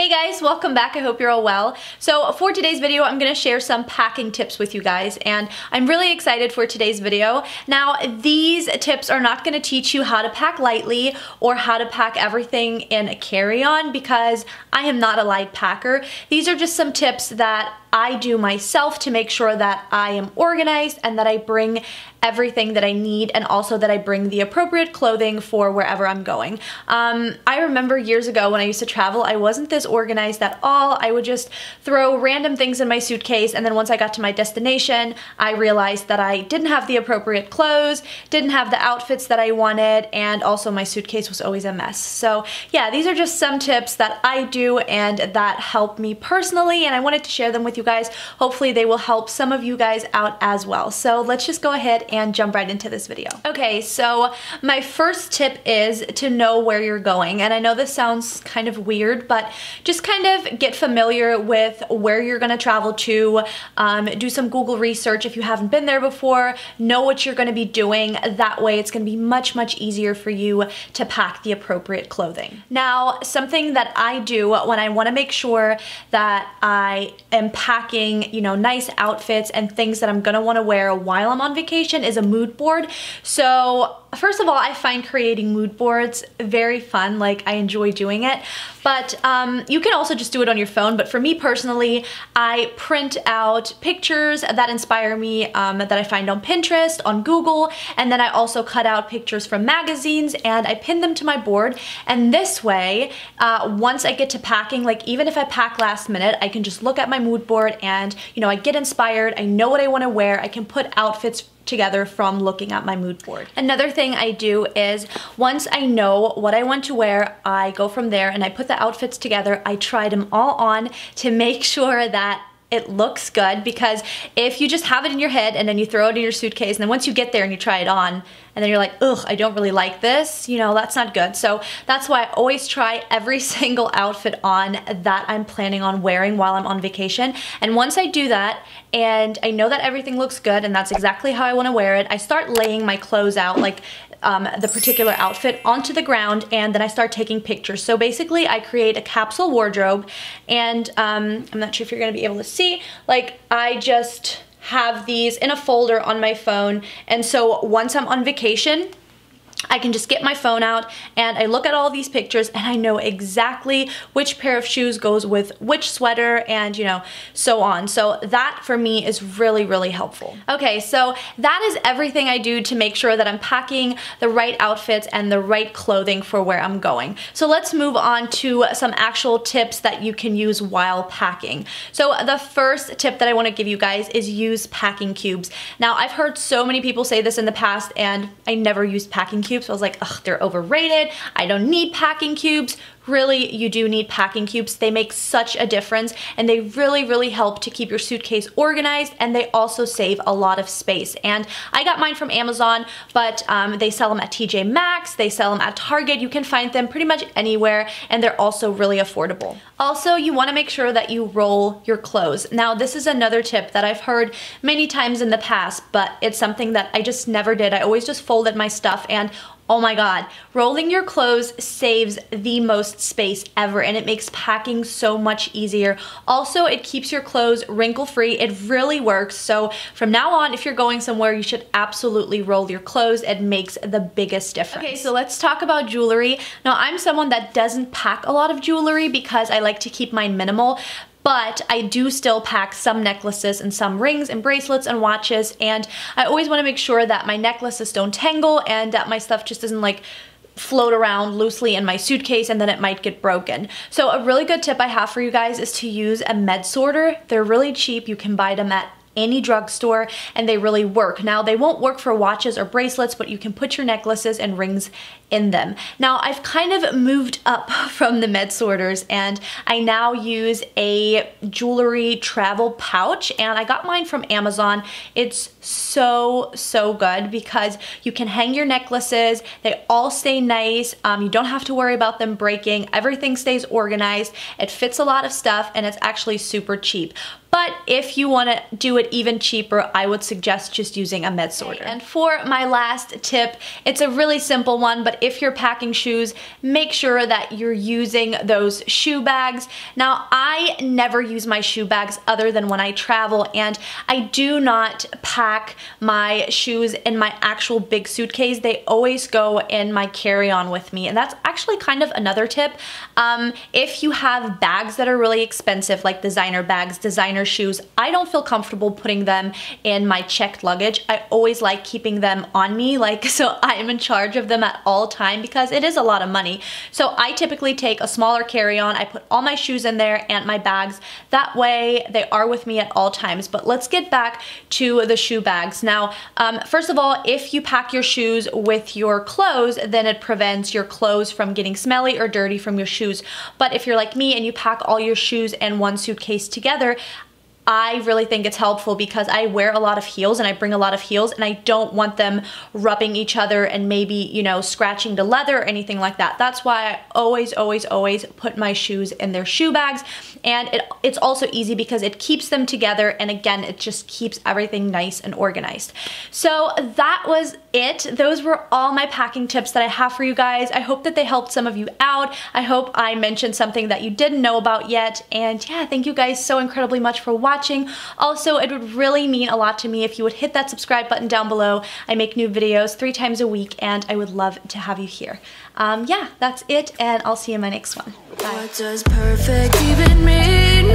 Hey guys, welcome back. I hope you're all well. So for today's video, I'm gonna share some packing tips with you guys, and I'm really excited for today's video. Now, these tips are not gonna teach you how to pack lightly or how to pack everything in a carry-on because I am not a light packer. These are just some tips that I do myself to make sure that I am organized and that I bring everything that I need, and also that I bring the appropriate clothing for wherever I'm going. I remember years ago when I used to travel, I wasn't this organized at all. I would just throw random things in my suitcase, and then once I got to my destination, I realized that I didn't have the appropriate clothes, didn't have the outfits that I wanted, and also my suitcase was always a mess. So yeah, these are just some tips that I do and that help me personally, and I wanted to share them with you guys. Hopefully they will help some of you guys out as well. So let's just go ahead and jump right into this video. Okay, so my first tip is to know where you're going. And I know this sounds kind of weird, but just kind of get familiar with where you're gonna travel to. Do some Google research if you haven't been there before. Know what you're gonna be doing. That way it's gonna be much, much easier for you to pack the appropriate clothing. Now, something that I do when I wanna make sure that I am packing, you know, nice outfits and things that I'm gonna wanna wear while I'm on vacation is a mood board. So first of all, I find creating mood boards very fun. Like, I enjoy doing it, but you can also just do it on your phone. But for me personally, I print out pictures that inspire me, that I find on Pinterest, on Google, and then I also cut out pictures from magazines and I pin them to my board. And this way, once I get to packing, like even if I pack last minute, I can just look at my mood board and, you know, I get inspired, I know what I want to wear, I can put outfits together from looking at my mood board. Another thing I do is once I know what I want to wear, I go from there and I put the outfits together. I try them all on to make sure that it looks good, because if you just have it in your head and then you throw it in your suitcase and then once you get there and you try it on and then you're like, ugh, I don't really like this, you know, that's not good. So that's why I always try every single outfit on that I'm planning on wearing while I'm on vacation. And once I do that and I know that everything looks good and that's exactly how I want to wear it, I start laying my clothes out, like the particular outfit onto the ground, and then I start taking pictures. So basically I create a capsule wardrobe, and I'm not sure if you're gonna be able to see, like I just have these in a folder on my phone, and so once I'm on vacation, I can just get my phone out and I look at all these pictures and I know exactly which pair of shoes goes with which sweater and, you know, so on. So that for me is really, really helpful. Okay, so that is everything I do to make sure that I'm packing the right outfits and the right clothing for where I'm going. So let's move on to some actual tips that you can use while packing. So the first tip that I want to give you guys is use packing cubes. Now, I've heard so many people say this in the past and I never used packing cubes. So I was like, ugh, they're overrated. I don't need packing cubes. Really, you do need packing cubes. They make such a difference and they really, really help to keep your suitcase organized, and they also save a lot of space. And I got mine from Amazon, but they sell them at TJ Maxx, they sell them at Target. You can find them pretty much anywhere, and they're also really affordable. Also, you want to make sure that you roll your clothes. Now, this is another tip that I've heard many times in the past, but it's something that I just never did. I always just folded my stuff, and oh my God, rolling your clothes saves the most space ever, and it makes packing so much easier. Also, it keeps your clothes wrinkle-free. It really works. So from now on, if you're going somewhere, you should absolutely roll your clothes. It makes the biggest difference. Okay, so let's talk about jewelry. Now, I'm someone that doesn't pack a lot of jewelry because I like to keep mine minimal, but I do still pack some necklaces and some rings and bracelets and watches, and I always want to make sure that my necklaces don't tangle and that my stuff just doesn't like float around loosely in my suitcase and then it might get broken. So a really good tip I have for you guys is to use a med sorter. They're really cheap. You can buy them at any drugstore and they really work. Now, they won't work for watches or bracelets, but you can put your necklaces and rings in them. Now, I've kind of moved up from the med sorters and I now use a jewelry travel pouch, and I got mine from Amazon. It's so good because you can hang your necklaces. They all stay nice. You don't have to worry about them breaking. Everything stays organized. It fits a lot of stuff and it's actually super cheap. but if you want to do it even cheaper, I would suggest just using a med sorter. And for my last tip, it's a really simple one, but if you're packing shoes, make sure that you're using those shoe bags. Now, I never use my shoe bags other than when I travel, and I do not pack my shoes in my actual big suitcase. They always go in my carry-on with me, and that's actually kind of another tip. If you have bags that are really expensive, like designer bags, designer shoes, I don't feel comfortable putting them in my checked luggage. I always like keeping them on me, like, so I am in charge of them at all time, because it is a lot of money. So I typically take a smaller carry-on, I put all my shoes in there and my bags. That way they are with me at all times. But let's get back to the shoe bags. Now, first of all, if you pack your shoes with your clothes, then it prevents your clothes from getting smelly or dirty from your shoes. But if you're like me and you pack all your shoes in one suitcase together, I really think it's helpful because I wear a lot of heels and I bring a lot of heels, and I don't want them rubbing each other and maybe, you know, scratching the leather or anything like that. That's why I always put my shoes in their shoe bags. And it's also easy because it keeps them together, and again, it just keeps everything nice and organized. So that was it. Those were all my packing tips that I have for you guys. I hope that they helped some of you out. I hope I mentioned something that you didn't know about yet. And yeah, thank you guys so incredibly much for watching. Also, it would really mean a lot to me if you would hit that subscribe button down below. I make new videos 3 times a week, and I would love to have you here. Yeah, that's it, and I'll see you in my next one. Bye. What does perfect even mean?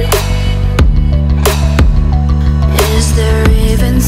Is there even